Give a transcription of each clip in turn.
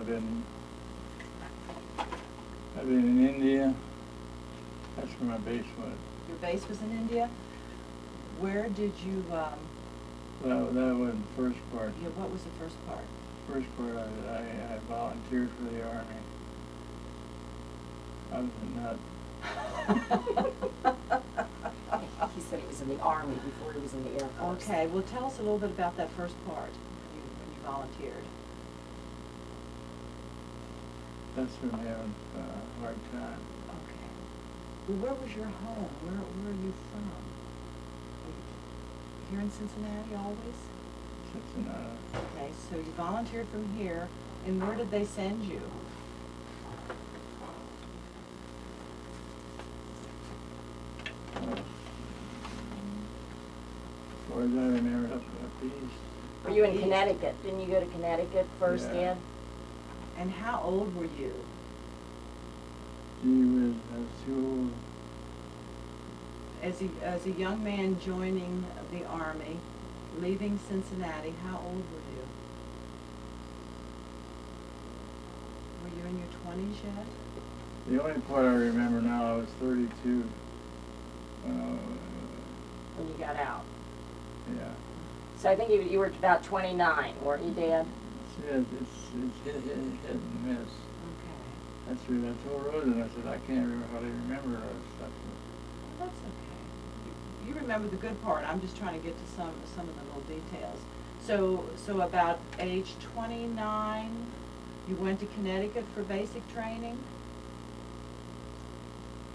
I've been in India. That's where my base was. Your base was in India? Where did you, That was the first part. yeah, what was the first part? First part, I volunteered for the Army. I was a nut. He said he was in the Army before he was in the Air Force. Okay, well, tell us a little bit about that first part, when you volunteered. That's when I had a hard time. Okay. Well, where was your home? Where are you from? Here in Cincinnati always? Cincinnati. Okay, so you volunteered from here, and where did they send you? As far as I remember, up east. Were you in East. Connecticut? Didn't you go to Connecticut first, Yeah. Dad? And how old were you? I was too old. As a young man joining the Army, leaving Cincinnati, how old were you? Were you in your 20s yet? The only part I remember now, I was 32. When you got out. Yeah. So I think you were about 29, weren't you, Dad? It's hit and miss. Okay. That's true. I told Rosa, and I said, I can't hardly remember stuff. Well, that's okay. You remember the good part. I'm just trying to get to some of the little details. So about age 29, you went to Connecticut for basic training?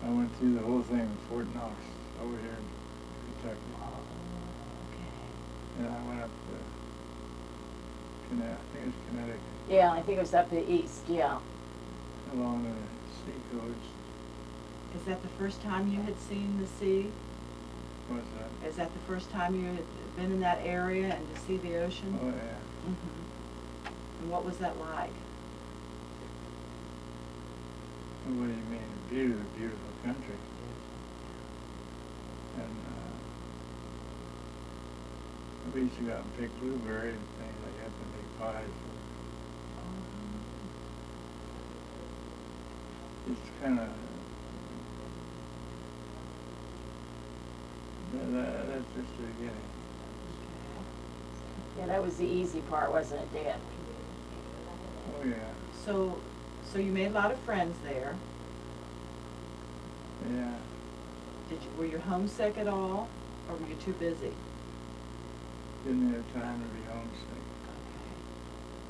I went through the whole thing in Fort Knox, over here in Kentucky. Okay. And I went up to Connecticut, I think it was Connecticut, Yeah, I think it was up the east, yeah. along the seacoast. Is that the first time you had seen the sea? What's that? Is that the first time you had been in that area and to see the ocean? Oh, yeah. Mm-hmm. And what was that like? What do you mean? Beautiful, beautiful country. And we used to go out and pick blueberries and things like that to make pies. It's kind of, that's just the beginning. Yeah, that was the easy part, wasn't it, Dad? Oh, yeah. So you made a lot of friends there. Yeah. Were you homesick at all, or were you too busy? Didn't have time to be homesick.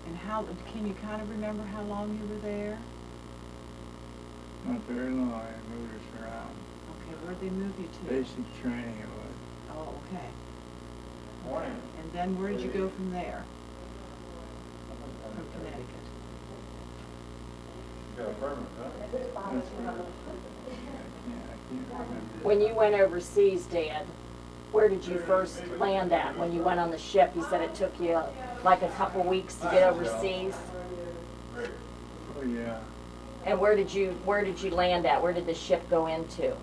And can you kind of remember how long you were there? Not very long. I moved us around. Okay, where'd they move you to? Basic training it was. Oh, okay. Morning. And then where did you go from there? From Connecticut. Got a permit, huh? That's where, I can't remember. When you went overseas, Dad, where did you first land at? When you went on the ship, you said it took you like a couple weeks to get overseas. Oh, yeah. And where did you land at? Where did the ship go into?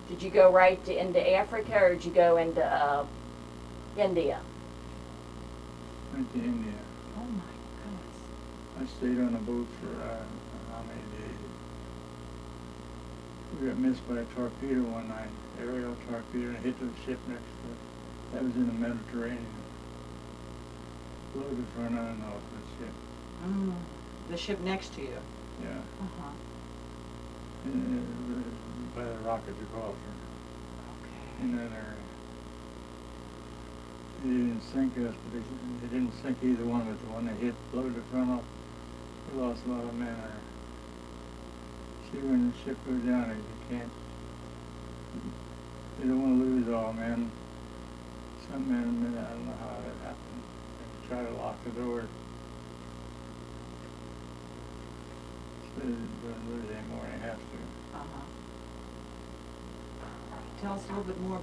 Did you go right into Africa, or did you go into India? Went to India. Oh my goodness. I stayed on a boat for how many days? We got missed by a torpedo one night, aerial torpedo, and hit the ship next to it. That was in the Mediterranean. Blew the front end off the ship. Mm. The ship next to you? Yeah. Uh-huh. By the Rock of Gibraltar. Okay. In that area. They didn't sink us, but they didn't sink either one, but the one they hit blew the front off. We lost a lot of men there. See, when the ship goes down, they don't want to lose all men. Some men, I don't know how that happened. They try to lock the door. So they don't lose any more than they have to. Uh-huh. Tell us a little bit more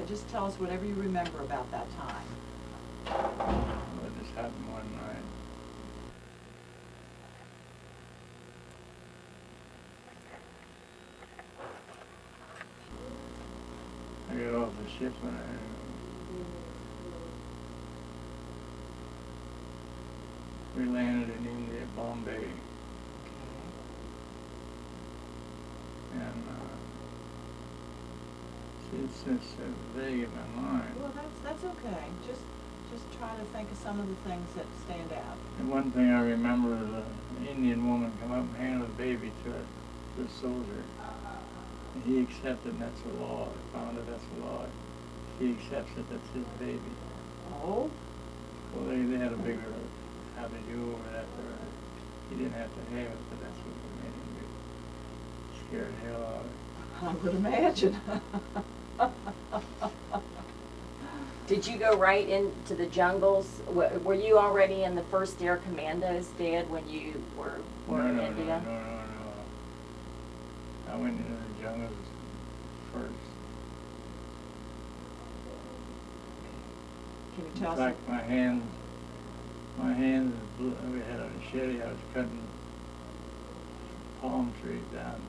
just tell us whatever you remember about that time. Well, it just happened one night. I got off the ship and We landed in India, Bombay, and it's vague in my mind. Well, that's okay. Just try to think of some of the things that stand out. And one thing I remember is an Indian woman come up and handed a baby to a soldier. And he accepted, and that's the law. I found that that's the law. He accepts it, that's his baby. Oh? Well, they had a bigger how to do over that. He didn't have to have it, but that's what made him do. Scared the hell out of it. I would imagine. Did you go right into the jungles? Were you already in the 1st Air Commandos, Dad, when you were in India? No. I went into the jungles first. Can you tell us? In fact, my hands, we had a machete, I was cutting palm trees down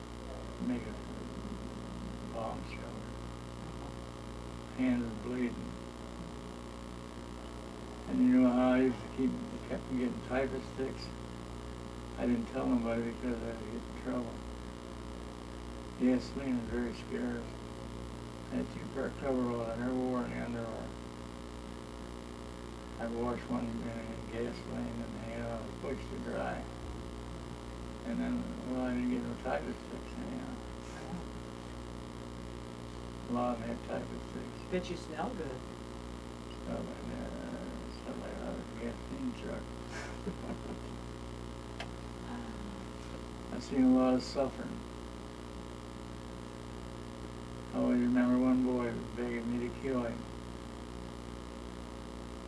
to make a bomb shelter. Hands were bleeding. And you know how I used to kept getting typhus sticks? I didn't tell nobody because I'd get in trouble. Gasoline was very scarce. I had 2-part coveralls. I never wore any underwear. I washed one in gasoline and hang it on a bush to dry. And then, well, I didn't get no typhus sticks anyhow. A lot of them had typhus sticks. Bet you smell good. Stuff like that. Stuff like that. A gasoline truck. I've seen a lot of suffering. I always remember one boy was begging me to kill him.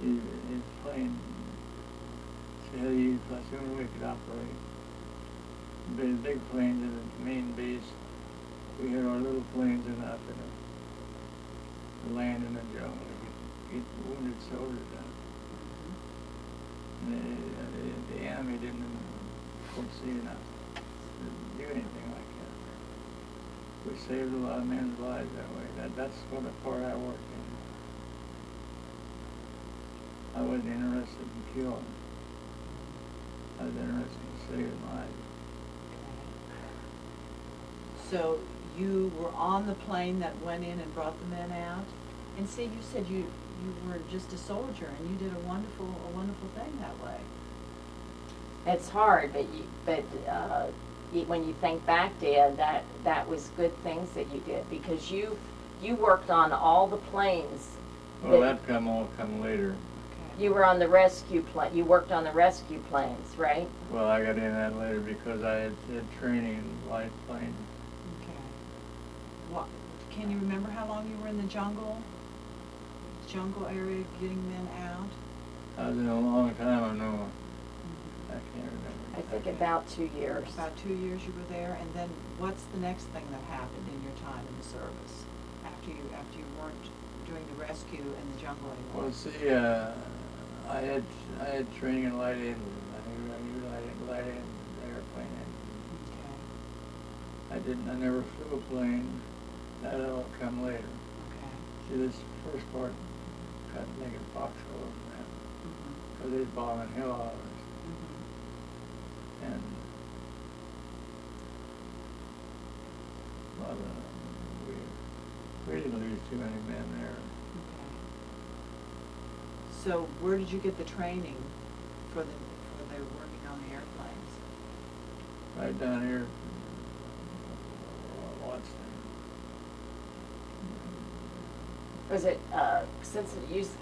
His plane said he platoon we could operate. Big planes in the main base. We had our little planes enough to land in the jungle to get wounded soldiers out. And the enemy didn't foresee enough to do anything like that. We saved a lot of men's lives that way. That's what the part I worked in. I wasn't interested in killing. I was interested in saving lives. So you were on the plane that went in and brought the men out? And see, you said you were just a soldier and you did a wonderful thing that way. It's hard, but when you think back, Dad, that was good things that you did, because you worked on all the planes. Well, that all come later. You were on the rescue plane. You worked on the rescue planes, right? Well, I got in that later because I had training in light planes. Okay. What, can you remember how long you were in the jungle area getting men out? I was in a long time, I know. I can't remember. I think about 2 years. About 2 years you were there, and then what's the next thing that happened in your time in the service after you weren't doing the rescue in the jungle anymore? Well, see, I had training in light engines. I knew light engines, airplane engines. Okay. I never flew a plane. That'll come later. Okay. See, this first part got to make a foxhole in that. Because they're bombing hell out of us. And a lot of we didn't lose too many men there. Okay. So where did you get the training for the working on the airplanes? Right down here, Watson. Was it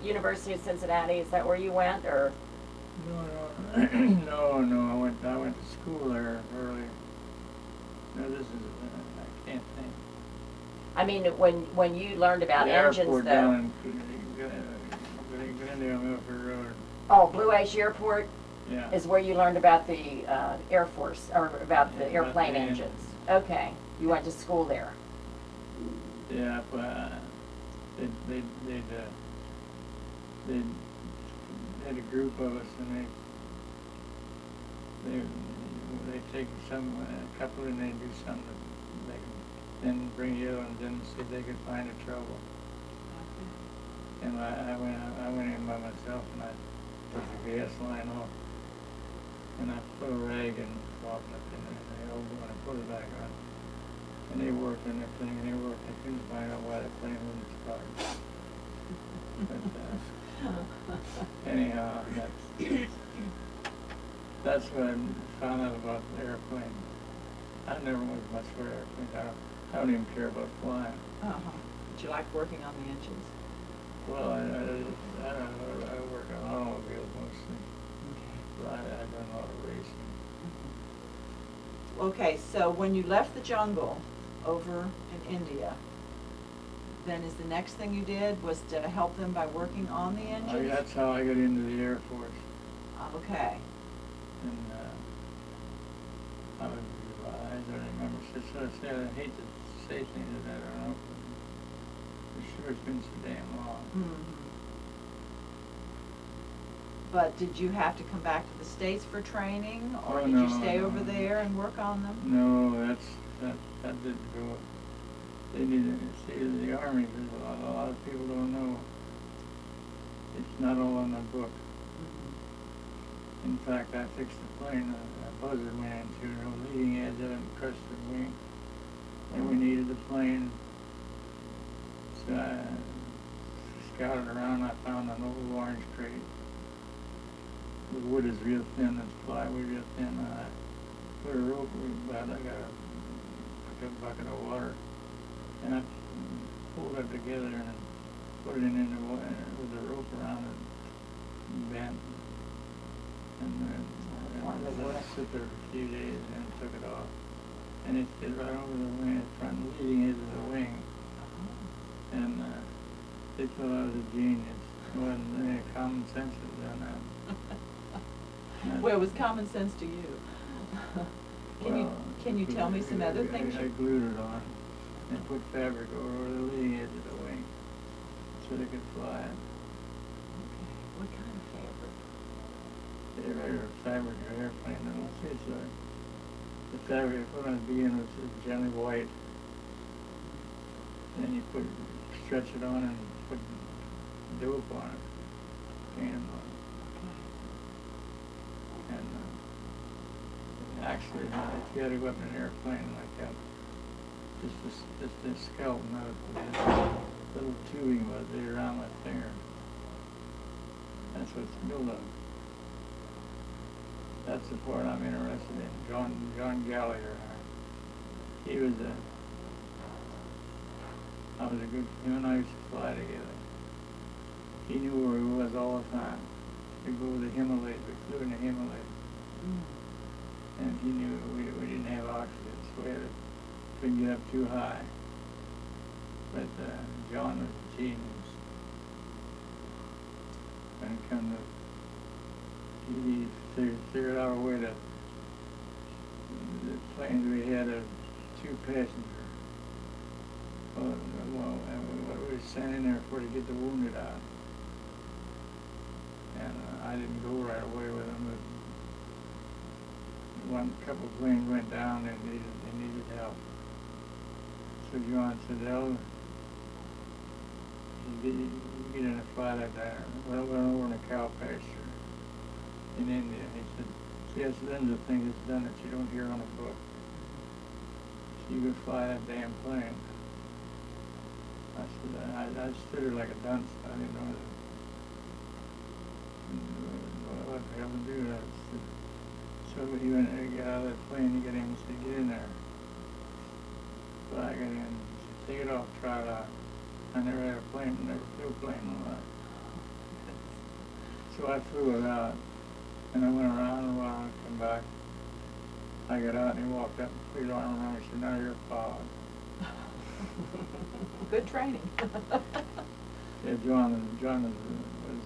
University of Cincinnati? Is that where you went, or? No. I went to school there early. No, this is I can't think. I mean, when you learned about the engines, airport though. down in Glendale, Milford Road. Oh, Blue Ash Airport Yeah. is where you learned about the Air Force, or about the Yeah, about airplane the engines. Okay, you went to school there. Yeah, but they had a group of us, and they take a couple, and they do something that they can then bring you and then see if they could find a trouble. And I went in by myself, and I took the gas line off and I put a rag and cloth up in it, and they opened it and I put it back on. And they worked on that thing, and they worked. I couldn't find out why the plane wouldn't start. But anyhow, that's what I found out about the airplane. I never was much for airplanes. I don't even care about flying. But you like working on the engines? Well, I don't know. I work on automobiles mostly. But I done a lot of racing. Okay, so when you left the jungle over in India, then is the next thing you did was to help them by working on the engines? That's how I got into the Air Force. Okay. And I don't remember. I hate to say things that I don't know. For sure, it's been so damn long. Mm-hmm. But did you have to come back to the States for training, or did you stay over there and work on them? No, that didn't go. They needed to see the Army, because a lot of people don't know. It's not all on the book. Mm-hmm. In fact, I fixed the plane, a buzzard went into the leading edge of it and crushed the wing. And we needed the plane. So I scouted around, I found an old orange crate. The wood is real thin, the plywood real thin. I put a rope about, I got a bucket of water, and I pulled it together and put it in the water with the rope around it, and bent. And then I sit there for a few days and took it off. And it fit right over the wing, the front leading edge of the wing. And they thought I was a genius. There wasn't any common sense in that. Well, it was common sense to you. Can you tell me some other things? I glued it on and put fabric over the leading edge of the wing so they could fly it. What kind of fabric? They regular fabric or airplane. It's the fabric I put on the beginning was generally white. And you stretch it on and put dope on it, paint them on it. And actually, if you had to go up in an airplane like that, just this skeleton, this little tubing was there around my finger. That's what it's built of. That's the part I'm interested in. John Gallagher. He was I was a good, him and I used to fly together. He knew where he was all the time. We'd go to the Himalayas, we flew in the Himalayas. And he knew we didn't have oxygen, so we couldn't get up too high. But John was a genius. When it come to, he figured out a way to, the planes we had a 2 passenger. What we were sent in there for to get the wounded out. And I didn't go right away with them, but couple of planes went down and they needed help. So John said, "El, you get in a flight like that." Well, we went over in a cow pasture in India. He said, "Yes, then the thing that's done that you don't hear on a book. So you could fly that damn plane." I said, I stood there like a dunce. I didn't know what the hell to do. So he went and got out of that plane, he got in and said, "Get in there." So I got in and said, "Take it off, try it out." I never had a plane, never flew a plane in my life. So I flew it out, and I went around and around and come back. I got out and he walked up and put his arm around me and said, "Now you're a pilot." Good training. Yeah, John was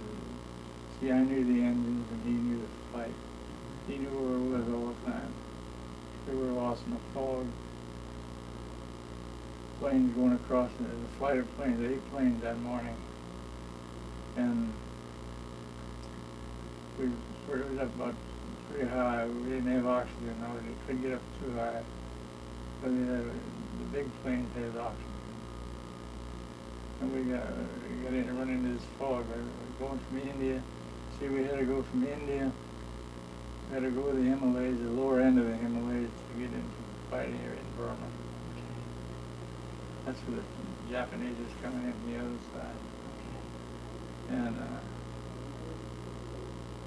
see, I knew the engines and he knew the flight. He knew where it was all the time. They were lost in the fog. Planes going across, the flight of planes, 8 planes that morning. And we was up about pretty high. We didn't have oxygen, no, we couldn't get up too high. But the big planes had oxygen. And we got in and run into this fog. We were going from India. See, we had to go from India had to go to the Himalayas, the lower end of the Himalayas, to get into the fighting area in Burma. That's where the Japanese is coming in from the other side.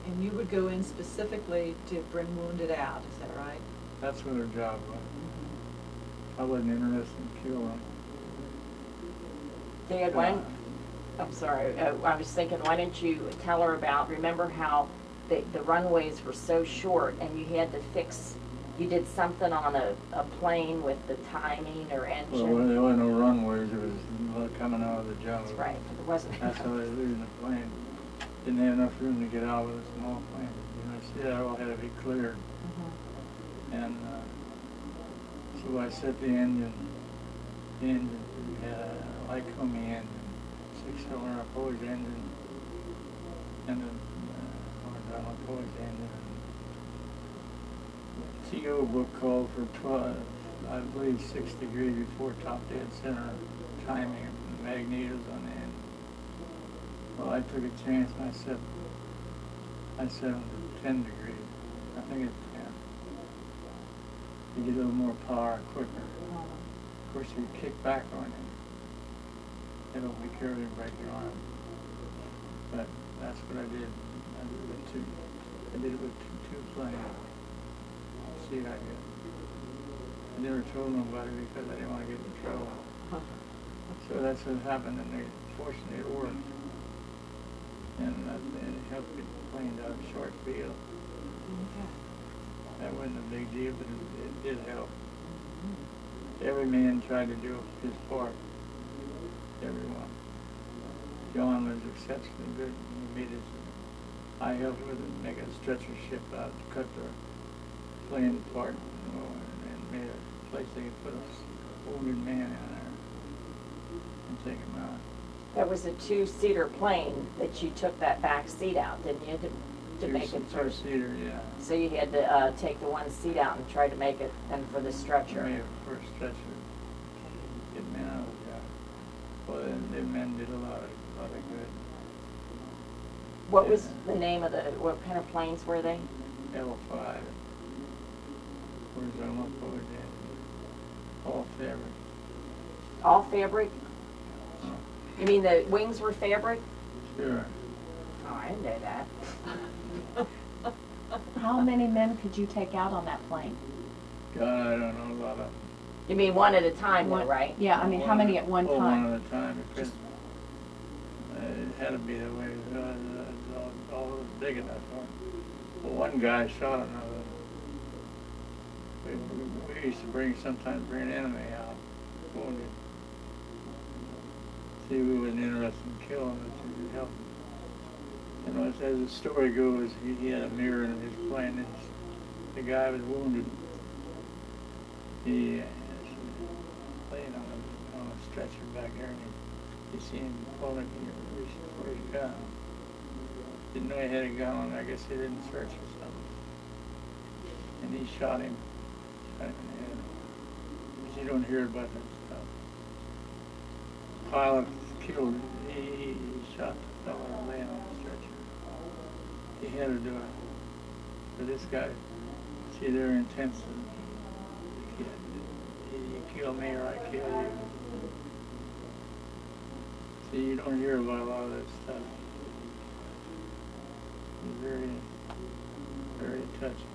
And you would go in specifically to bring wounded out, is that right? that's what her job was. I wasn't interested in killing them. Dad, I'm sorry, I was thinking, why didn't you tell her about, remember how the runways were so short and you had to fix, you did something on a plane with the timing or engine? Well, there wasn't no runways, it was coming out of the jungle. That's right, there wasn't. That's how they were losing the plane. Didn't have enough room to get out with a small plane. You know, see, that all had to be cleared. And so I set the engine we had a Lycoming engine, 6-cylinder opposed engine, and a horizontal opposed engine. The TO book called for 12, I believe 6 degrees before top dead center timing and magnetos on the engine. Well, I took a chance and I set them to 10 degrees. I think it's 10. You get a little more power quicker. Of course, you kick back on it. It'll be careful to break your arm. But that's what I did. I did it with two planes. See how I did. I never told nobody because I didn't want to get in trouble. So that's what happened, and fortunately it worked. And it helped get the plane out of short field. That wasn't a big deal, but it did help. Every man tried to do his part. Everyone. John was exceptionally good. He made his. I helped with it, make a stretcher ship out to cut the plane apart, and made a place they could put a wounded man in there and take him out. That was a 2-seater plane that you took that back seat out, didn't you, to make it first? 2-seater, yeah. So you had to take the one seat out and try to make it, and for the stretcher. Made it for a stretcher. Get men out of the job. Well, the men did a lot of good. What was the name of what kind of planes were they? L5. Horizontal opposed engine. All fabric. All fabric? You mean the wings were fabric? Sure. Oh, I didn't know that. How many men could you take out on that plane? God, I don't know, a lot of them. You mean one at a time, though, right? Yeah, I mean, how many at one time? One at a time, because it had to be that way. All was big enough for it. Well, one guy shot another. We used to sometimes bring an enemy out, wounded. See, we wasn't interested in killing, but we could help him. You know, as the story goes, he had a mirror in his plane, and the guy was wounded. He laying on a stretcher back there, and you see him pulling, he reached for his gun. Didn't know he had a gun on. I guess he didn't search or something. And he shot him in the head. But you don't hear about that stuff. The pilot killed. He shot the fellow laying on the stretcher. He had to do it. But this guy, see, they're intense. You kill me or I kill you. See, you don't hear about a lot of that stuff. It's very, very touching.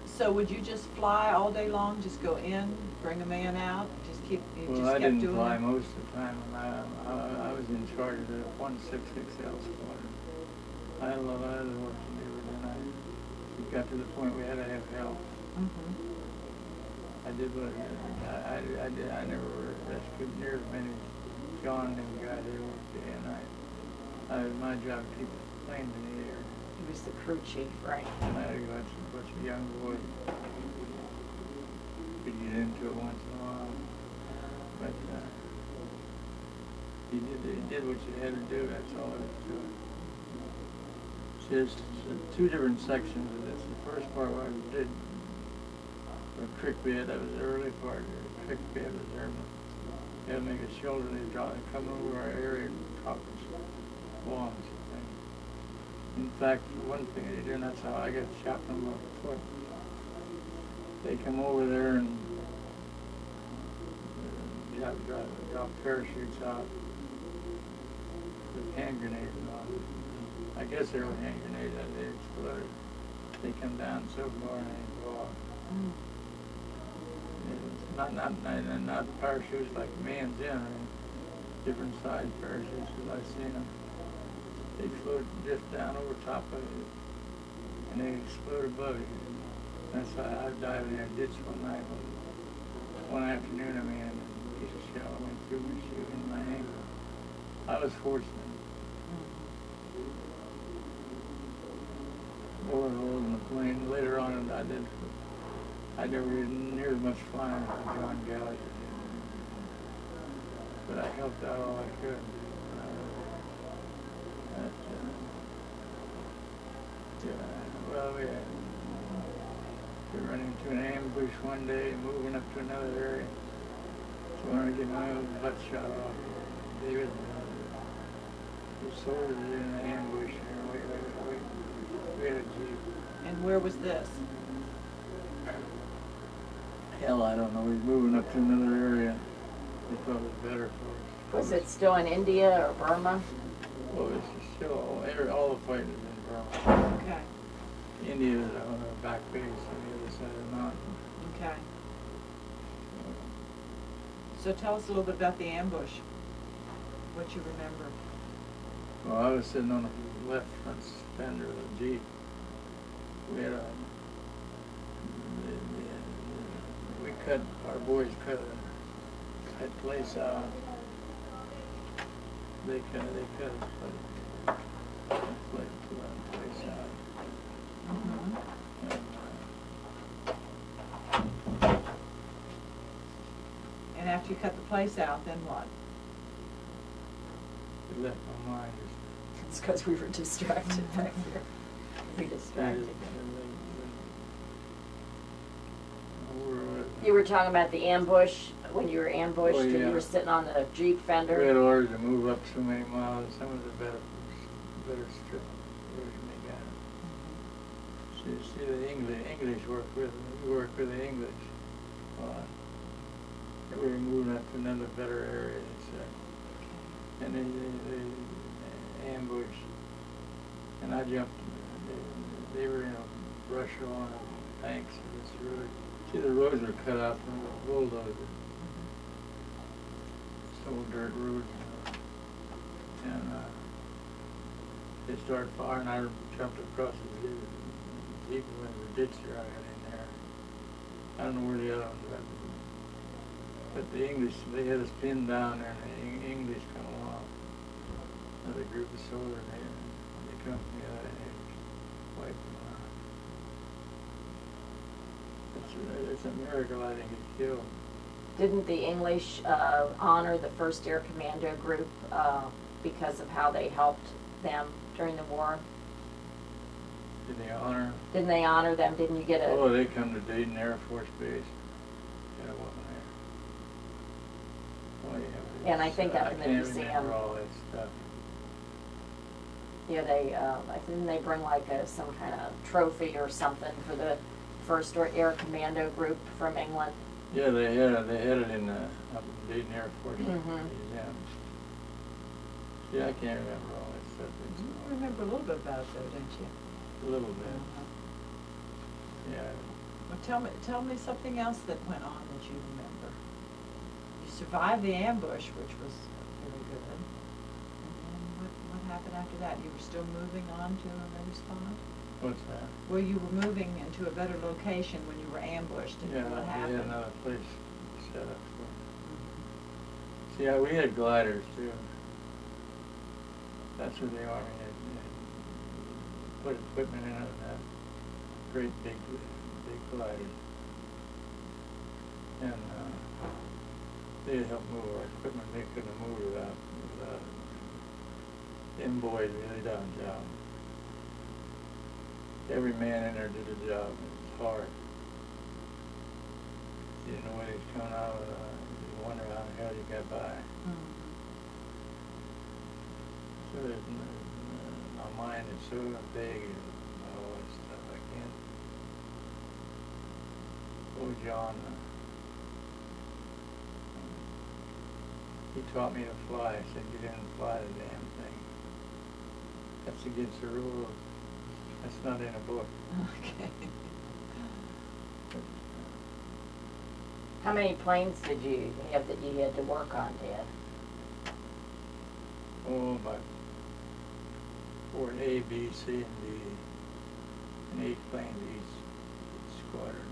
So would you just fly all day long, just go in, bring a man out, Well, just I kept didn't doing fly it? most of the time. I was in charge of the 166L squadron. I had a lot of other work to do, but then we got to the point we had to have help. I did what I never rescued near as many John and guys that worked day and night. It was my job to keep the planes in the air. He was the crew chief, right? And I had to go out to a bunch of young boys. Could get into it once in a while. But you did what you had to do, that's all there is to it. See, there's two different sections of this. The first part where I did the creek bed, that was the early part. The creek bed was there. They had to make a shelter. They come over our area and drop us bombs and things. In fact, one thing they do, and that's how I got shot from my foot. They come over there and drop parachutes out with hand grenades on. I guess they were hand grenades that they exploded. They come down so far and they go off. Not parachutes like man's in, different size parachutes as I've seen them. They float just down over top of it, and they explode above you. That's why I dived in a ditch one night, one afternoon. I mean, a piece of shell went through my shoe and my ankle. I was fortunate. Bullet holes in the plane. Later on, I never did near as much flying as John Gallagher did. But I helped out all I could. Well, we ran into an ambush one day, moving up to another area. So when I get my butt shot off, David, the soldiers in an ambush here. We had a jeep. And where was this? Hell, I don't know. We were moving up to another area. They thought it was better for us. Was it still in India or Burma? Well, it's still all the fighting is in Burma. Okay. India is on a back base on the other side of the mountain. Okay. So tell us a little bit about the ambush. What you remember. Well, I was sitting on the left front fender of the Jeep. We had our boys cut that place out. They cut that place out. And after you cut the place out, then what? It left my mind It's because we were distracted back here. We distracted. You were talking about the ambush, when you were ambushed and you were sitting on the Jeep We fender. had orders to move up so many miles. Some of the better strip roads they got. So you see the English work with them. We work with the English. We were moving up to another better area, they said. And they ambushed. And I jumped. They were in a brush on the banks of this road. See, the roads were cut out from the bulldozer. Old dirt roads. And they started firing. I jumped across the Jeep and went in the ditch right in there. I don't know where the other ones went. But the English, they had us pinned down there, and the English come along. Another group of soldiers, they come together and they wipe them out. It's a miracle I didn't get killed. Didn't the English honor the 1st Air Commando Group because of how they helped them during the war? Did they honor? Didn't they honor them? Didn't you get a... Oh, they come to Dayton Air Force Base. Yeah, I wasn't there. Oh, yeah. And I think up in the I can't museum. remember all that stuff. Yeah, didn't they bring like some kind of trophy or something for the 1st Air Commando Group from England? Yeah, they had it in up in Dayton Air Force Museum. Yeah, I can't remember all that stuff. You remember a little bit about it though, don't you? A little bit. Yeah. Well, tell me something else that went on that you remember. You survived the ambush, which was really good. And then what happened after that? You were still moving on to another spot? What's that? Well, you were moving into a better location when you were ambushed, and Yeah, what we happened? had another place set up for it. See, we had gliders too. That's what the Army had put equipment in it, that great big gliders. And they had helped move our equipment. They couldn't have moved without them boys really done a job. Every man in there did a job. It was hard. You didn't know when he was coming out. You wonder how the hell you got by. So my mind is so big and all that stuff. I can't. Oh, John, he taught me to fly. I said, get in and fly the damn thing. That's against the rules. That's not in a book. Okay. How many planes did you have that you had to work on, Dad? Oh, about 4 A, B, C, and D. And 8 planes each squadron.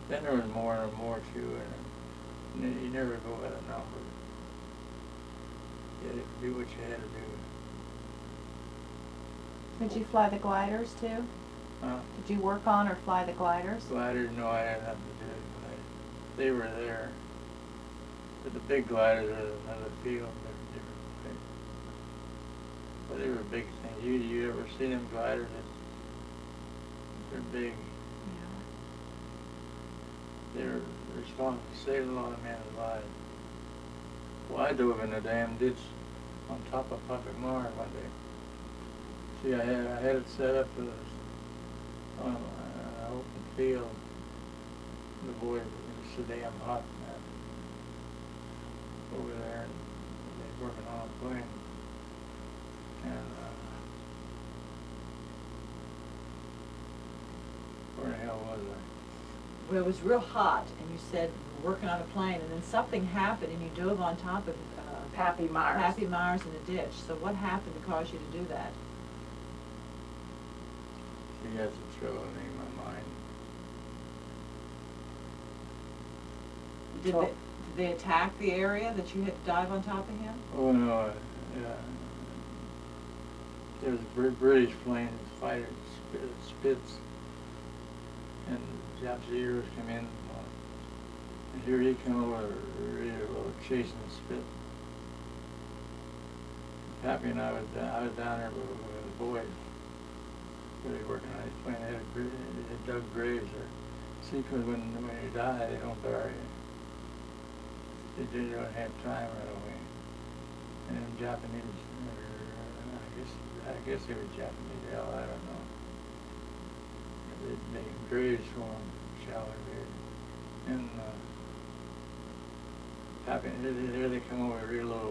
Then there was more and more too, and you never go at a number. You had to do what you had to do. Did you fly the gliders too? Huh? Did you work on or fly the gliders? Gliders, no, I had nothing to do with gliders. They were there. But the big gliders are another field, they're different. Right? But they were big things. You ever see them gliders? They're big. They're responsible for saving a lot of men's lives. Well, I dove in a damn ditch on top of Puppet Mars one day. See, I had it set up on an open field. The boys were so damn hot over there, and they were working on a plane. And where the hell was I? Well, it was real hot, and you said you were working on a plane, and then something happened, and you dove on top of Pappy Myers. Pappy Myers in a ditch. So what happened to cause you to do that? She had some trouble in my mind. Did they attack the area that you had to dive on top of him? Oh no, there was a British plane, fighter, Spitz, and Japanese come in, and here he come over, really chasing the Spitz. Happy and I was down there with the boys, really working on his plane. They had dug graves there. See, because when you die, they don't bury you. They don't have time right away. And them Japanese, I guess they were Japanese, hell, I don't know. They graves for them, shallow graves. And there they come over real low.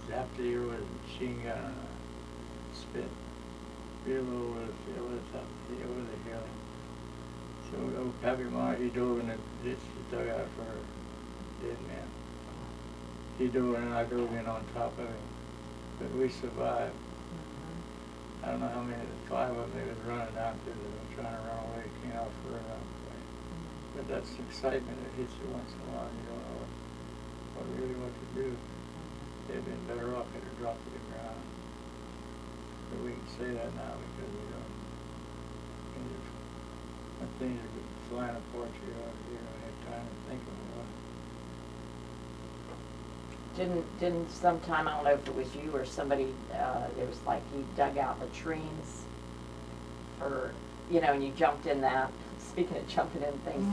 Zapped the ear with a machine gun on a spit. Real low over the top of the hill. So Pappy Myers, he dove in the ditch, he dug out for a dead man. He dove in and I dove in on top of him. But we survived. I don't know how many, 5 of them, they was running down through there, trying to run away, came out for another way. But that's the excitement that hits you once in a while, you don't know what to do. They'd been better off had it dropped to the ground. But we can say that now because we don't. When things are flying apart, you don't have time to think of what. Didn't sometime, I don't know if it was you or somebody, it was like you dug out latrines for, and you jumped in that. Speaking of jumping in things,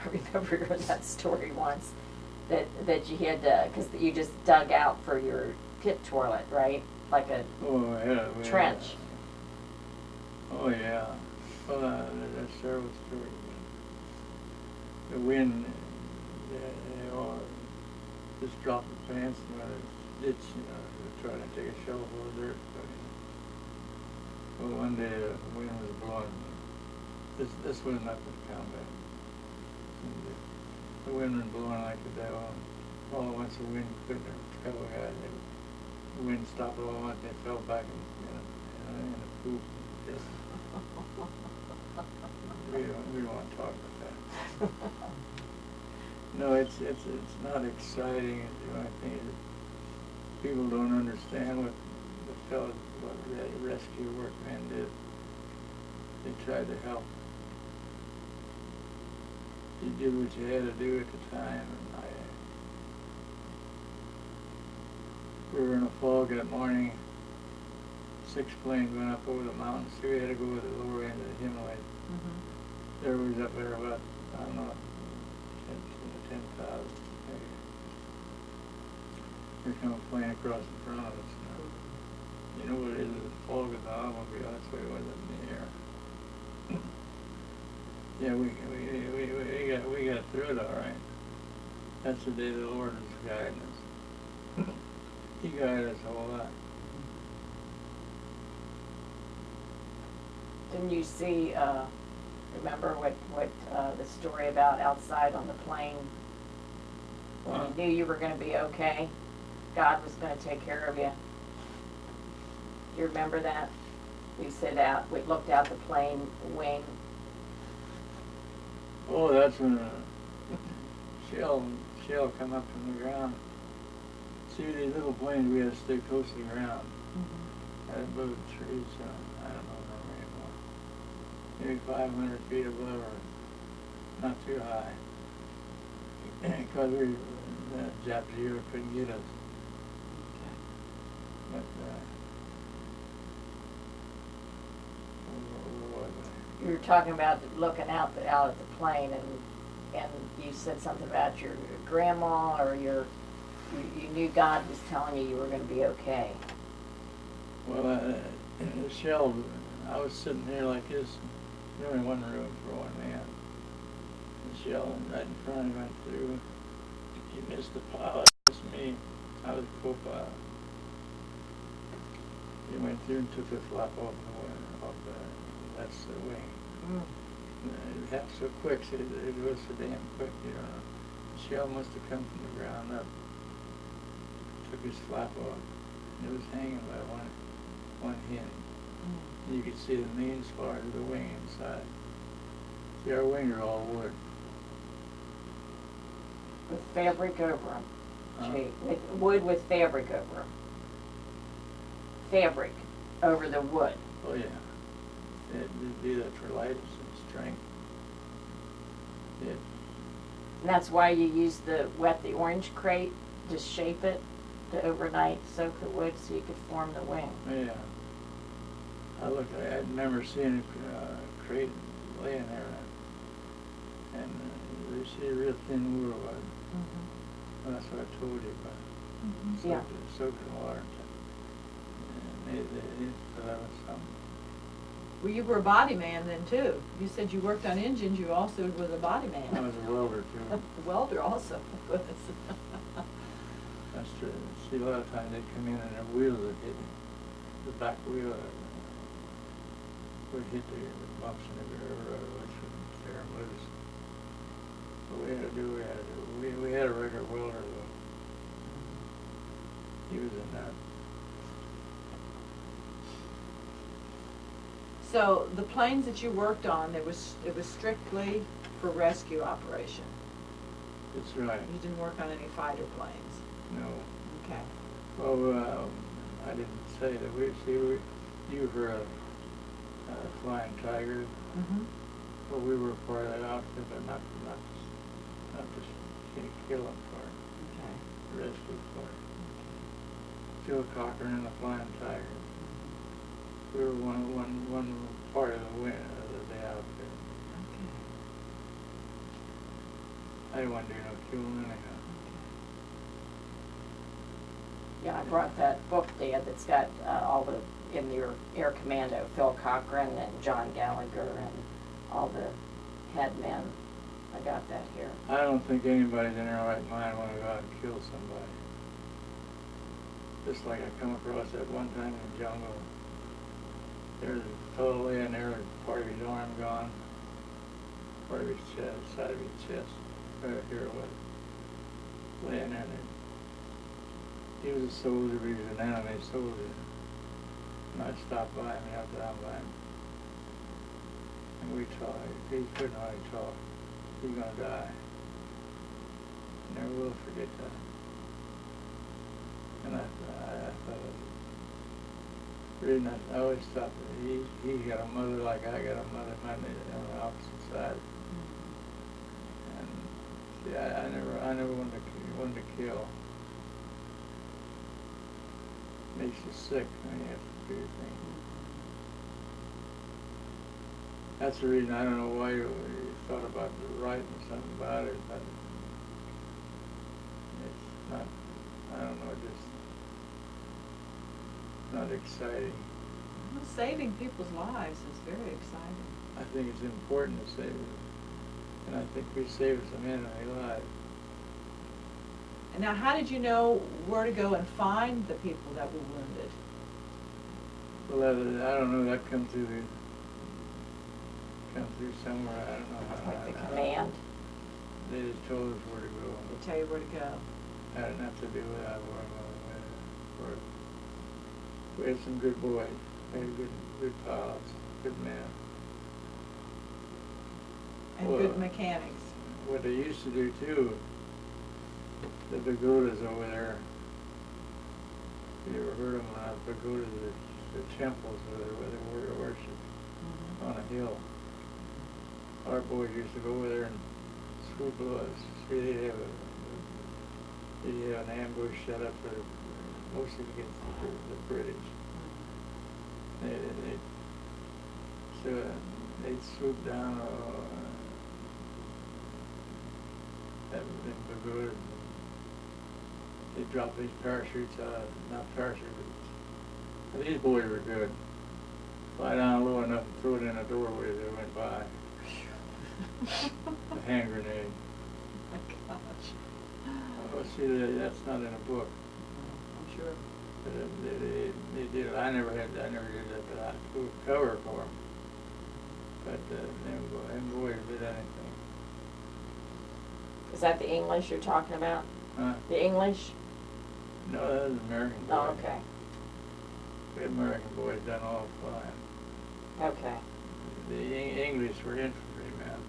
I remember hearing that story once, that you had to, because you just dug out for your pit toilet, right? Like a trench. Oh yeah. Well, that's several stories. The wind, they all just dropped the pants in the ditch, trying to take a shovel full of dirt. Well, one day the wind was blowing. This was not the combat. The wind was blowing like the devil. All at once the wind couldn't have covered it. The wind stopped all at once and they fell back in the poop. Just, we don't want to talk about that. No, it's not exciting. I think people don't understand what the rescue workmen did. They tried to help. You did what you had to do at the time. And we were in a fog that morning. 6 planes went up over the mountains. So we had to go to the lower end of the Himalayas. There was up there about, I don't know, 10,000 maybe. Here come a plane across in front of us now. You know what it is, the fog of the automobile, that's what it was up in the air. Yeah, we got through it all right. That's the day the Lord was guiding us. He guided us a whole lot. Didn't you see, remember what the story about outside on the plane? When you knew you were gonna be okay, God was gonna take care of you. Do you remember that? We looked out the plane wing. Oh, that's when a shell come up from the ground. See, these little planes, we had to stay close to the ground. Had above the trees, I don't know anymore. Maybe 500 feet above or not too high. Because the Japanese couldn't get us. But, where was I? You were talking about looking out at the plane, and you said something about your grandma, or you knew God was telling you were going to be okay. Well, the shell, I was sitting here like this. There's only one room for one man. The shell right in front of him went through. He missed the pilot. It was me. I was the co-pilot. He went through and took the flap off that's the wing. It happened so quick. It was so damn quick, you know. The shell must have come from the ground up. Took his flap off. It was hanging by one hinge. You could see the main spar of the wing inside. See, our wings are all wood. With fabric over them. Huh? With wood with fabric over them. Fabric over the wood. Oh yeah. It'd do that for lightness and strength. And that's why you use wet the orange crate to shape it, to overnight soak the wood so you could form the wing. Yeah. I remember seeing a crate laying there, and you see a real thin wood was. Well, that's what I told you about. Yeah. Soaked in water. And they thought that was something. Well, you were a body man then too. You said you worked on engines, you also was a body man. I was a welder too. A welder also. That's true. See, a lot of times they'd come in and their wheels would hit the back wheel would hit the bumps in the road, which would tear them loose. What we had to do, we had a regular welder though. He was in that. So the planes that you worked on, it was strictly for rescue operation. That's right. You didn't work on any fighter planes. No. Okay. Well, I didn't say that. You were a flying tiger. Well, we were part of that outfit, but not to kill them part. Okay. The rescue part. Joe Cochran and the Flying Tiger. We were one part of the outfit. Okay. I didn't want to do no killing anyhow. Yeah, I brought that book, Dad, that's got all in your Air Commando, Phil Cochran and John Gallagher and all the head men. I got that here. I don't think anybody's in their right mind want to go out and kill somebody. Just like I come across that one time in the jungle. There's a fellow laying there with part of his arm gone, part of his chest, side of his chest, right here was laying there. He was a soldier, but he was an enemy soldier. And I stopped by him and helped down by him. And we talked. He couldn't hardly talk. He's gonna die. Never will forget that. And I thought it was really nice. I always thought that he got a mother like I got a mother, mine on the opposite side. And see, I never wanted to kill. Makes you sick when you have to do your thing. That's the reason I don't know why you thought about writing something about it, but it's not, I don't know, just not not exciting. Well, saving people's lives is very exciting. I think it's important to save them. And I think we saved some enemy lives. And now, how did you know where to go and find the people that were wounded? Well, I don't know, that come through somewhere, I don't know how. Like the command. They just told us where to go. They tell you where to go. Had enough to do with our work. We had some good boys, we had good pilots, good men. And Well, good mechanics. What they used to do too, the pagodas over there, you ever heard of them, pagodas, the temples where they worship on a hill. Our boys used to go over there and swoop us. See, they'd have an ambush set up for mostly against the British. They'd swoop down them pagodas. They'd drop these parachutes out, not parachutes. But these boys were good. Fly down low enough and throw it in a doorway as they went by. A hand grenade. Oh my gosh. Well, see, that's not in a book. I'm sure. But they did it. I never did that, but I could cover for them. But them boys did anything. Is that the English you're talking about? Huh? The English? No, that was American boys. Oh, okay. We American boys done all the flying. Okay. The English were infantry men.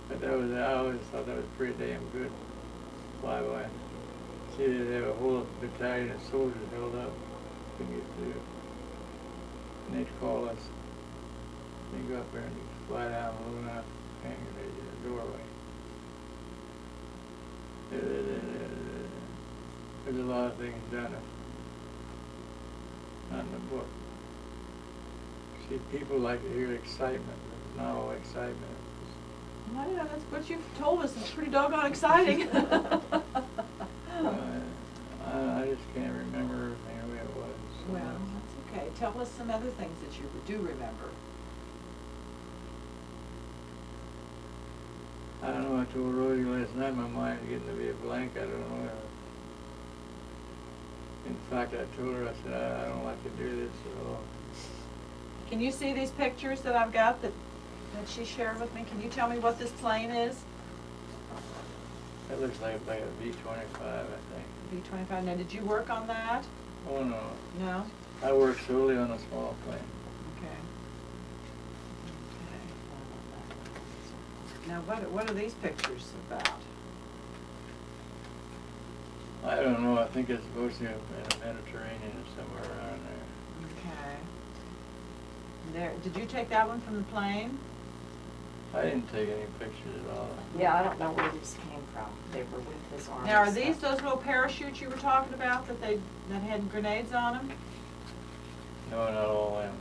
But I always thought that was pretty damn good flyby. See, they have a whole battalion of soldiers held up to get through. And they'd call us. They'd go up there and fly down low enough, hang in the doorway. There's a lot of things done not in the book. See, people like to hear excitement, but not all excitement. Well, yeah, that's what you've told us. It's pretty doggone exciting. I just can't remember everything the way it was. So Well, that's okay. Tell us some other things that you do remember. I don't know, I told Rosie last night my mind's getting to be a blank. I don't know. In fact, I told her, I said, I don't like to do this at all. Can you see these pictures that I've got that she shared with me? Can you tell me what this plane is? That looks like a B-25, I think. B-25. Now, did you work on that? Oh, no. No? I work solely on a small plane. Okay. Now, what are these pictures about? I don't know. I think it's mostly in the Mediterranean or somewhere around there. Okay. There. Did you take that one from the plane? I didn't take any pictures at all. Yeah, I don't know where these came from. They were with his army. Now, are these those little parachutes you were talking about that had grenades on them? No, not all of them.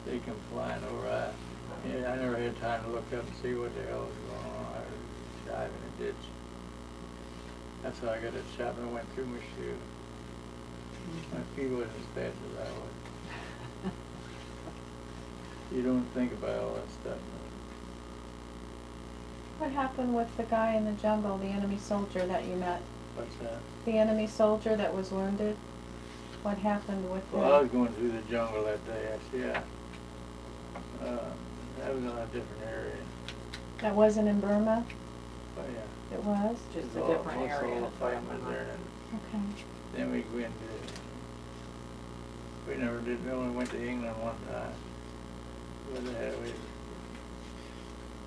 They come flying over. I never had time to look up and see what the hell was going on. I was diving in a ditch. That's how I got it shot when I went through my shoe. My feet wasn't as fast as I was. You don't think about all that stuff. What happened with the guy in the jungle, the enemy soldier that you met? What's that? The enemy soldier that was wounded? What happened with him? Well, I was going through the jungle that day, actually, yeah. That was in a different area. That wasn't in Burma? But yeah. It was? Just a Most different of area. all the fighting was there. Okay. Then we went to, we only went to England one time.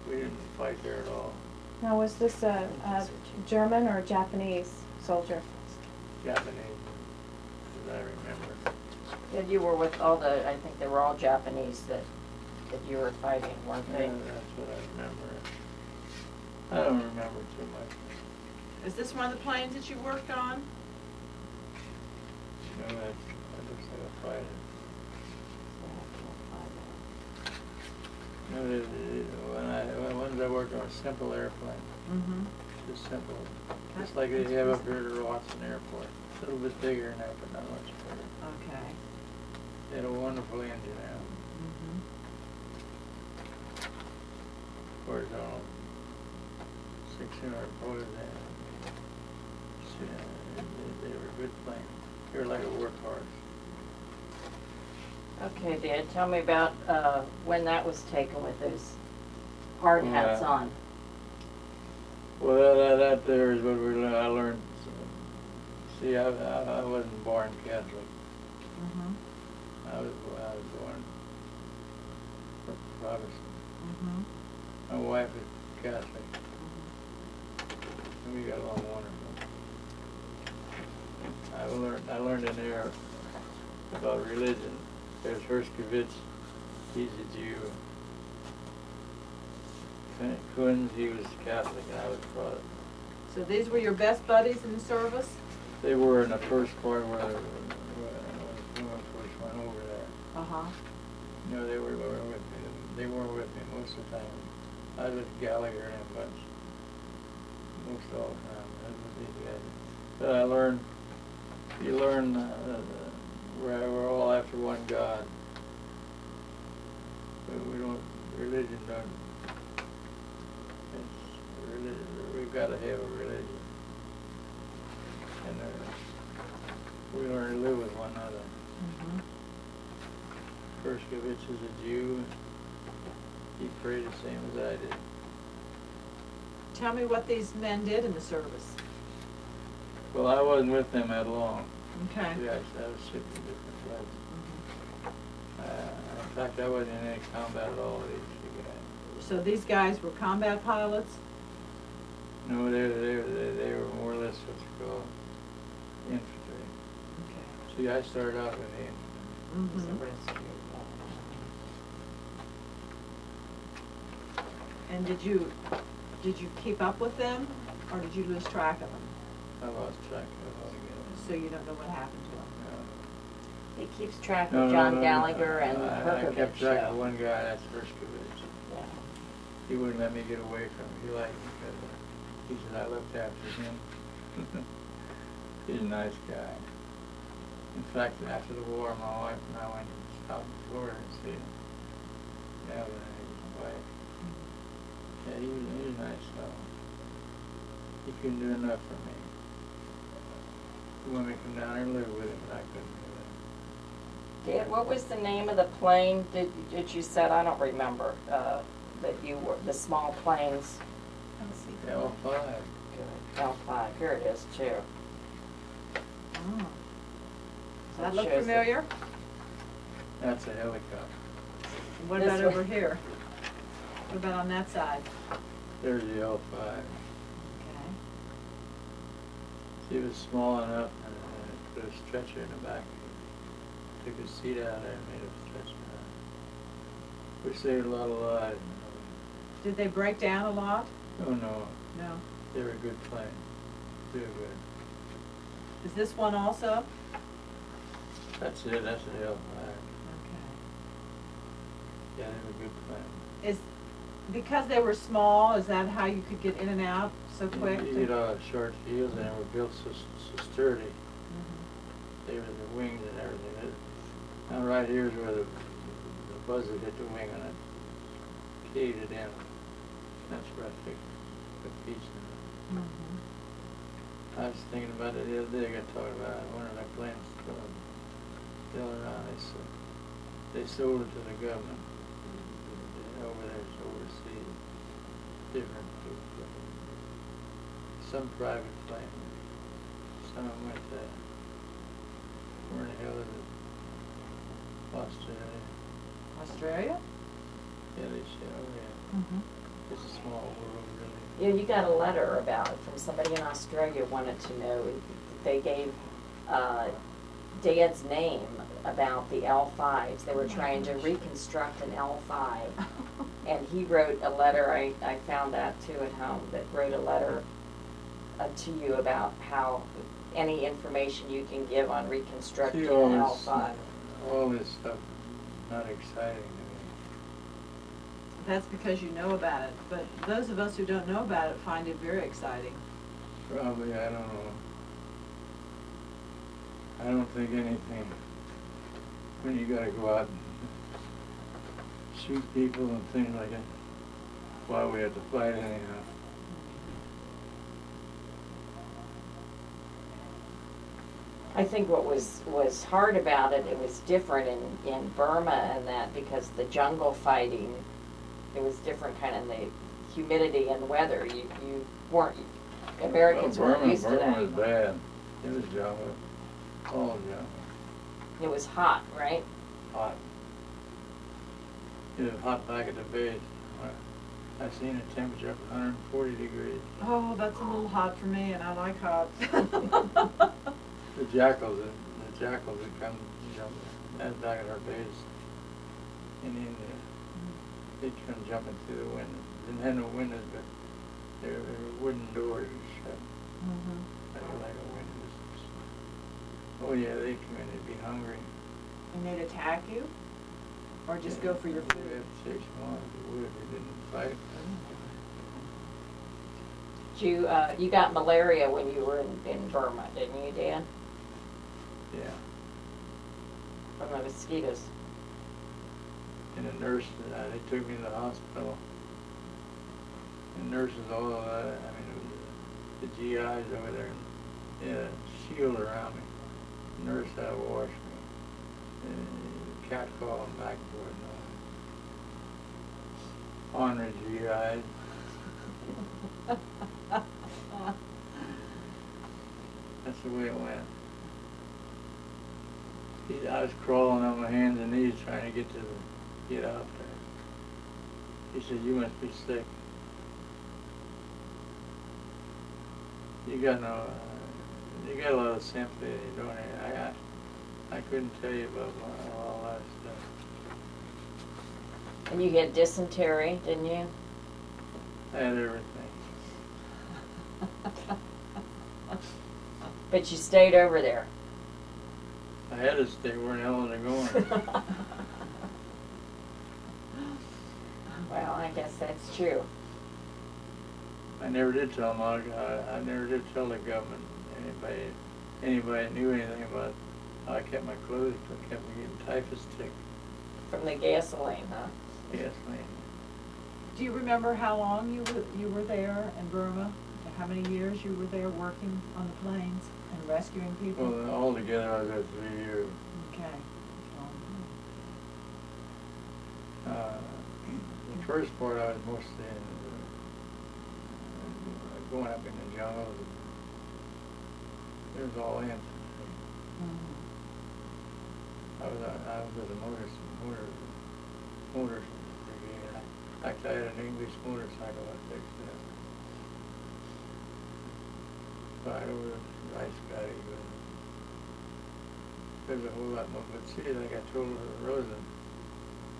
We didn't fight there at all. Now, was this a German or Japanese soldier? Japanese, as I remember. Yeah, you were with all the, I think they were all Japanese that you were fighting, weren't Yeah, they? that's what I remember. I don't remember too much. Is this one of the planes that you worked on? No, that looks like a fighter. No, the ones I worked on a simple airplane. Mm-hmm. Just simple. Just like they have up here at the Watson Airport. A little bit bigger than that, but not much bigger. Okay. They had a wonderful engine out. Mm-hmm. Of course, I don't know, 600 horsepower. They were a good plane. They were like a workhorse. Okay, Dad, tell me about when that was taken with those hard hats on. Well, that there is what I learned. See, I wasn't born Catholic. Mm-hmm. I was born Protestant. Mm-hmm. My wife is Catholic. And we got along wonderful. I learned in there about religion. There's Herskovitz, he's a Jew. Kunz, he was Catholic, and I was Protestant. So these were your best buddies in the service? They were in the first part when I first went over there. Uh-huh. You know, they were with me. They weren't with me most of the time. I was with Gallagher and a bunch. Most all the time. I was with these guys. But I learned, you learn we're all after one God. But we don't, religion don't, it's religion, we've got to have a religion. And we learn to live with one another. Mm-hmm. Herskovitz is a Jew. He prayed the same as I did. Tell me what these men did in the service. Well, I wasn't with them that long. Okay. See, I was shipped to different places. In fact, I wasn't in any combat at all with these two guys. So these guys were combat pilots? No, they were more or less what you call infantry. Okay. See, I started out with the infantry. Mm-hmm. And did you keep up with them, or did you lose track of them? I lost track of it altogether. So you don't know what happened to them? He keeps track No, of no, John no, Gallagher and I Herkovich. kept track of one guy, that's Herskovitz. Yeah. He wouldn't let me get away from him. He liked me because he said I looked after him. He's a nice guy. In fact, after the war, my wife and I went out in Florida and see him. Yeah, and his wife. Yeah, he was a nice fellow. He couldn't do enough for me. He wanted me to come down there and live with him, but I couldn't do that. Dad, what was the name of the plane that you said? I don't remember that you were the small planes. L5. L5. Here it is too. Oh. Does that That look shows familiar? That's a helicopter. What This about way. over here? What about on that side? There's the L5. Okay. She was small enough and put a stretcher in the back. Took a seat out there and made a stretcher out. We saved a lot of lives. Did they break down a lot? Oh no, No. they were a good plane. Real good. Is this one also? That's it, that's an L5. Okay. Yeah, they were a good plane. Is, because they were small, is that how you could get in and out so quick? You know, short fields and they were built so sturdy. Mhm. They were the wings and everything. Now right here is where the buzzer hit the wing and it caved it in. That's where I took the piece in it. Mhm. I was thinking about it the other day. I got talking about it. One of my planes still around. They sold it to the government over there, it's overseas. Different. Some private plane. Some of them went to, where in the hell is it? Australia. Australia? Yeah, they said, oh yeah. Mm-hmm. It's a small world, really. Yeah, you got a letter about it from somebody in Australia wanted to know. They gave Dad's name about the L5s. They were trying to reconstruct an L5. And he wrote a letter, I found that too at home, that wrote a letter to you about how any information you can give on reconstructing See, an all this, L5. all this stuff, not exciting to me. that's because you know about it, but those of us who don't know about it find it very exciting. Probably, I don't know. I don't think anything, when you gotta go out and shoot people and things like that, why we have to fight anyhow. I think what was hard about it, it was different in Burma and that because the jungle fighting, it was different kind of the humidity and weather. You weren't, Americans weren't used to that. Burma was bad. It was jungle, all jungle. It was hot, right? Hot. It was hot back at the base. I've seen a temperature up 140 degrees. Oh, that's a little hot for me, and I like hot. The jackals that come, that's back at our base in India. They'd come jumping through the windows. Didn't have no windows, but there were wooden doors shut. Like a windows. Oh yeah, they'd come in, they'd be hungry. And they'd attack you? Or just go for your We food? had to chase them on if we would, if they didn't fight. You got malaria when you were in Burma, didn't you, Dan? Yeah. From the mosquitoes. And the nurse, they took me to the hospital. And nurses, all of that, I mean, it was the GIs over there, they had a shield around me. The nurse had to wash me. And cat call and backboard and all. Ornery GIs. That's the way it went. I was crawling on my hands and knees trying to get out there. He said, "You must be sick. You got a lot of sympathy, don't you?" I couldn't tell you about all that stuff. And you had dysentery, didn't you? I had everything. But you stayed over there. I had to stay. Where the hell was I going? Well, I guess that's true. I never did tell them. I never did tell the government, anybody that knew anything about it. I kept my clothes, but kept me getting typhus tick. From the gasoline, huh? Gasoline. Do you remember how long you were there in Burma? How many years you were there working on the planes and rescuing people? Well, altogether I was there 3 years. Okay. The first part I was mostly going up in the jungle. It was all in. I was with the motor brigade. Actually, I had an English motorcycle I fixed it. Ride over the rice paddy, but there's a whole lot more. But see, like I told Rosa,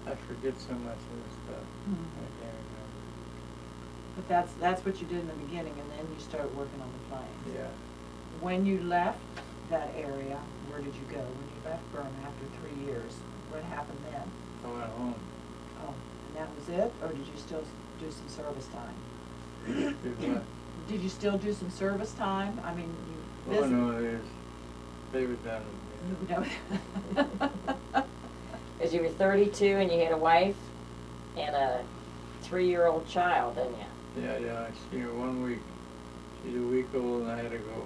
I forget so much of this stuff. I can't remember. But that's what you did in the beginning, and then you started working on the planes. Yeah. When you left that area, where did you go? When you left Burma after 3 years, what happened then? I went home. Oh, and that was it, or did you still do some service time? Did what? Did you still do some service time? I mean, you Oh visited. no, they were done with me. No. Because you were 32 and you had a wife and a 3-year-old child, didn't you? Yeah, I seen her 1 week. She's a week old and I had to go.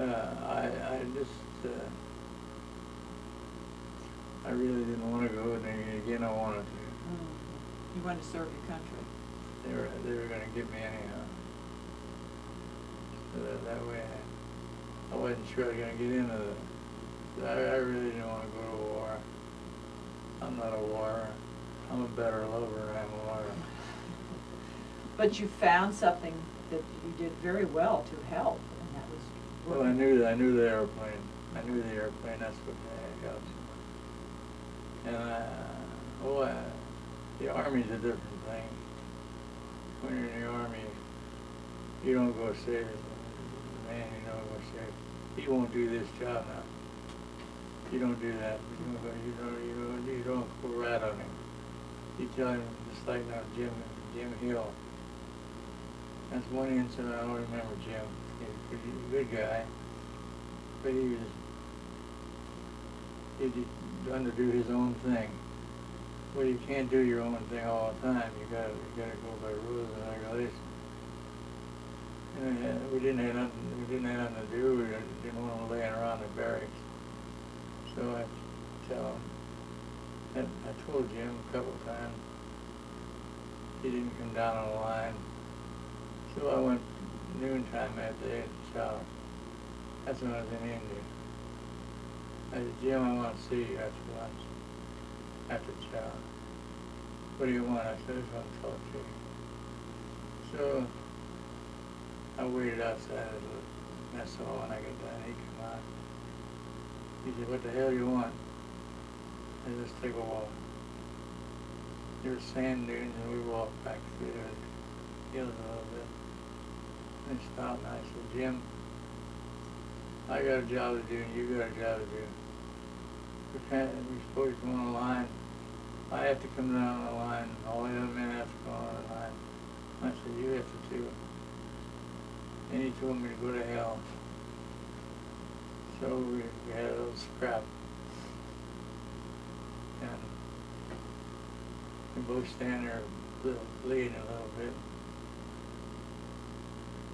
I just, I really didn't want to go, and then again I wanted to. You wanted to serve your country. They were going to get me anyhow. So that way I wasn't sure I was going to get into this. I really didn't want to go to war. I'm not a warrior. I'm a better lover than I'm a warrior. But you found something that you did very well to help, and that was. Well, I knew the airplane. I knew the airplane. That's what I got. And the Army's a different thing. When you're in the Army, you don't go say, man, you don't go say, he won't do this job now. You don't do that. You don't go rat on him. You tell him, just like Jim Hill. That's one incident I don't remember Jim. He was a pretty good guy, but he'd done to do his own thing. Well, you can't do your own thing all the time. You gotta go by rules and regulations. And we didn't have nothing to do. We didn't want him laying around the barracks. So I tell him. And I told Jim a couple of times. He didn't come down on the line. So I went noontime after they had the shower. That's when I was in India. I said, Jim, I want to see you after lunch, after the shower. What do you want? I said, I just want to talk to you. So I waited outside of the mess hall when I got done. He came out. He said, what the hell do you want? I said, let's take a walk. There were sand dunes and we walked back through the hills a little bit. And he stopped and I said, Jim, I got a job to do and you got a job to do. We're supposed to come on the line. I have to come down on the line. All the other men have to come on the line. I said, you have to too. And he told me to go to hell. So we had a little scrap. And we both stand there bleeding a little bit.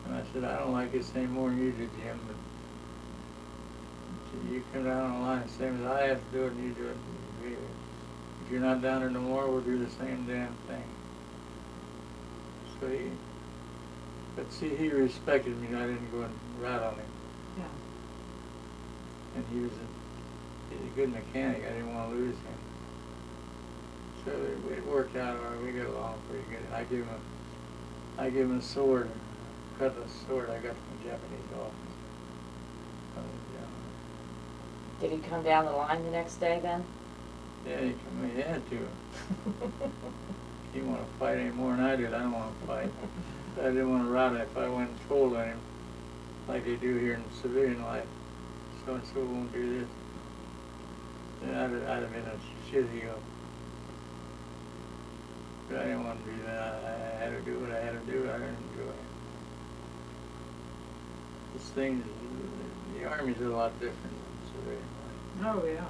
And I said, I don't like this any more than you do, Jim, but you come down on the line the same as I have to do it and you do it. If you're not down there no more, we'll do the same damn thing. So but see, he respected me and I didn't go and rat on him. Yeah. And he was a good mechanic. I didn't want to lose him. So it worked out all right. We got along pretty good. I gave him a sword, cutlass sword I got from a Japanese office. Did he come down the line the next day then? Yeah, he had to. He didn't want to fight any more than I did. I didn't want to fight. I didn't want to rot if I went and told on him, like they do here in civilian life. So and so won't do this. Then I'd have been a shitty go. But I didn't want to do that. I had to do what I had to do. I didn't enjoy it. This thing, the Army's a lot different than civilian life. Oh, yeah.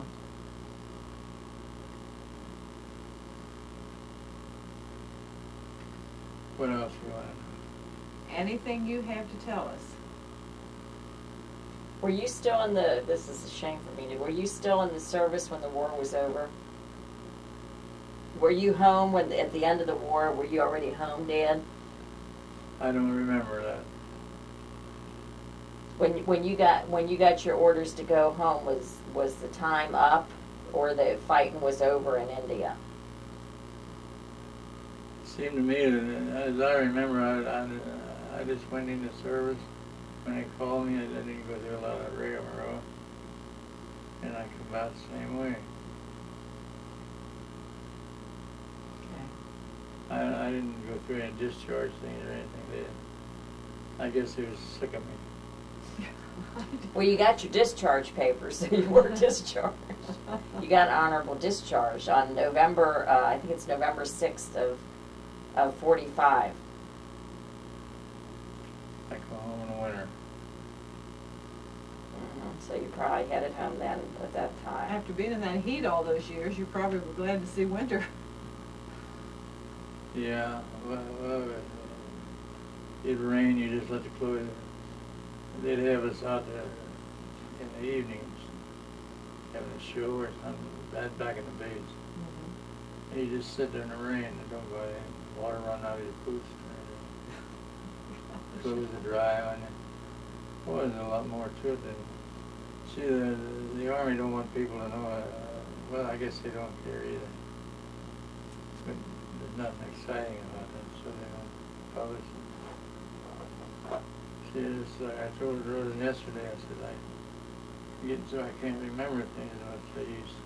What else you want to know? Anything you have to tell us? Were you still in the, this is a shame for me, were you still in the service when the war was over? Were you home when, at the end of the war, were you already home, Dad? I don't remember that. When you got your orders to go home, was the time up or the fighting was over in India? It seemed to me that, as I remember, I just went into service. When they called me, I didn't go through a lot of rigmarole. And I come out the same way. Okay. I didn't go through any discharge things or anything. I guess they was sick of me. Well, you got your discharge papers, so you were discharged. You got an honorable discharge on November, I think it's November 6th of 45. I come home in the winter. So you probably headed home then at that time. After being in that heat all those years, you probably were glad to see winter. Yeah, well, it'd rain, you just let the clothes. They'd have us out there in the evenings, having a show or something, back in the base. Mm-hmm. And you just sit there in the rain and don't go in. Water run out of your boots. Clothes are dry on you. Well, there's a lot more to it than. See, the Army don't want people to know. Well, I guess they don't care either. But there's nothing exciting about that, so they don't publish it. See, it's like I told Rosen yesterday. I said I get so I can't remember things as much as I used to.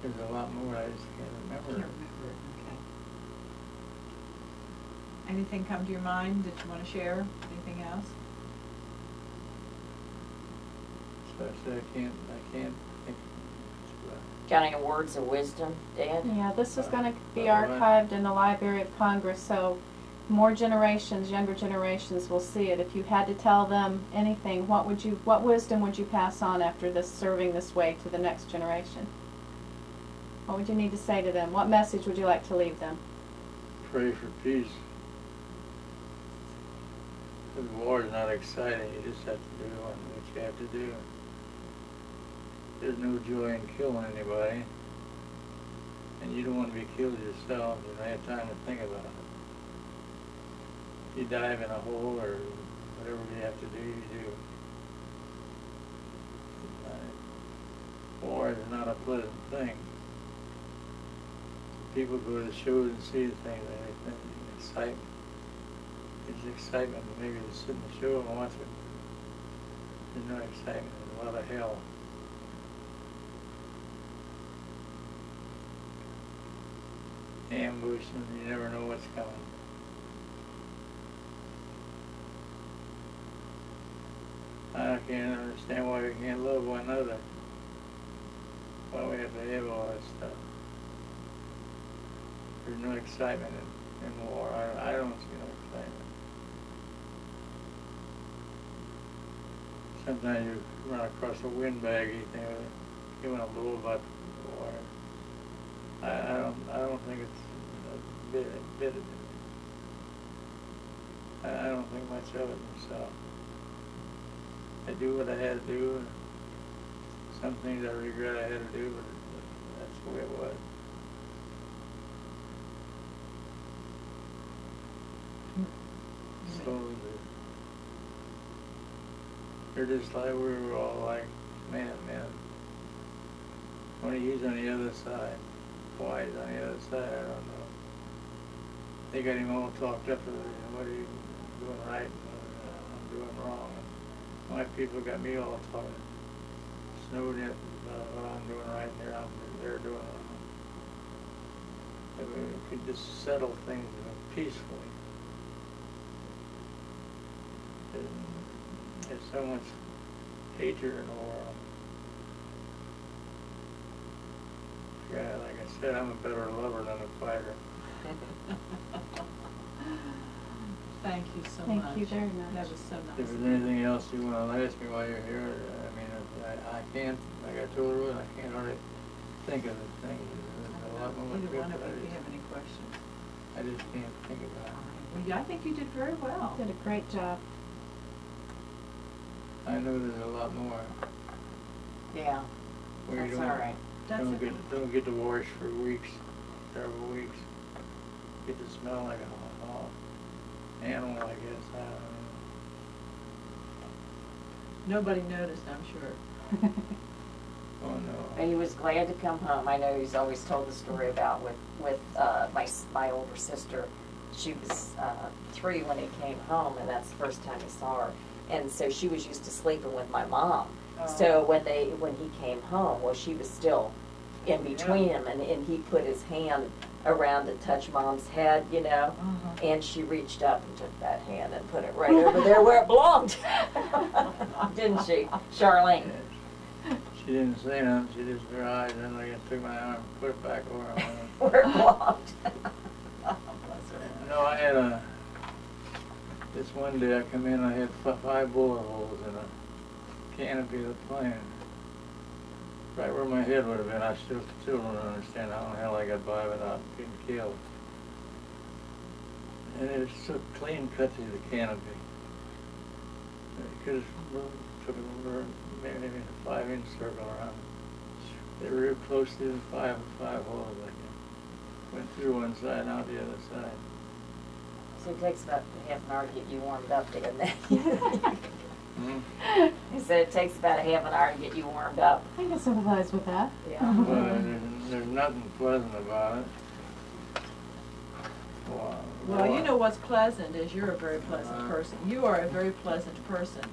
There's a lot more I just can't remember. Okay. Anything come to your mind that you want to share? Anything else? So I said I can't think. Got any words of wisdom, Dad? Yeah, this is gonna be archived in the Library of Congress, so more generations, younger generations will see it. If you had to tell them anything, what wisdom would you pass on after this, serving this way to the next generation? What would you need to say to them? What message would you like to leave them? Pray for peace. The war is not exciting. You just have to do what you have to do. There's no joy in killing anybody, and you don't want to be killed yourself. You don't have time to think about it. You dive in a hole or whatever you have to do, you do. War is not a pleasant thing. People go to shows and see the things, and excitement. It's excitement, but maybe to sit in the show and watch it. There's no excitement, there's a lot of hell. Ambush, and you never know what's coming. I can't understand why we can't love one another. Why we have to have all that stuff. There's no excitement in war. I don't see no excitement. Sometimes you run across a windbag, you think, you want to blow about war. I don't think it's a bit of it. I don't think much of it myself. I do what I had to do. Some things I regret I had to do, but that's the way it was. So they're just like we were all like man. Only he's on the other side. Why he's on the other side, I don't know. They got him all talked up with what are you doing right and what I'm doing wrong. And my people got me all talking, snowed in about what I'm doing right and they're doing wrong. If we could just settle things peacefully. There's so much hatred in the world. Yeah, like I said, I'm a better lover than a fighter. Thank you so much. Thank you very much. That was so nice. If there's anything else you want to ask me while you're here, I mean, I can't, like I told her, I can't hardly think of the thing. There's a lot more Either good, one of but you, if you have any questions. I just can't think about it. Well, yeah, I think you did very well. You did a great job. I know there's a lot more. Yeah, Where that's you all right. don't get to wash for weeks, several weeks. Get to smell like an animal, I guess. I don't know. Nobody noticed, I'm sure. Oh no. And he was glad to come home. I know he's always told the story about with my older sister. She was 3 when he came home, and that's the first time he saw her. And so she was used to sleeping with my mom. So when he came home, well, she was still in between him, and he put his hand around to touch Mom's head, you know, and she reached up and took that hand and put it right over there where it belonged. Didn't she, Charlene? She didn't say nothing. She just her eyes, and then I took my arm and put it back over her. Where it belonged. No, I had this one day I come in, I had 5 bullet holes in a canopy of the plane. Right where my head would have been. I still don't understand how the hell I got by without getting killed. And it was so clean cut through the canopy. Because took maybe a 5-inch circle around. They were real close to the 5 holes. I went through one side and out the other side. So it takes about half an hour to get you warmed up, doesn't it? He said it takes about a half an hour to get you warmed up. I can sympathize with that. Yeah. Well, there's nothing pleasant about it. Well, you know what's pleasant is you're a very pleasant person. You are a very pleasant person.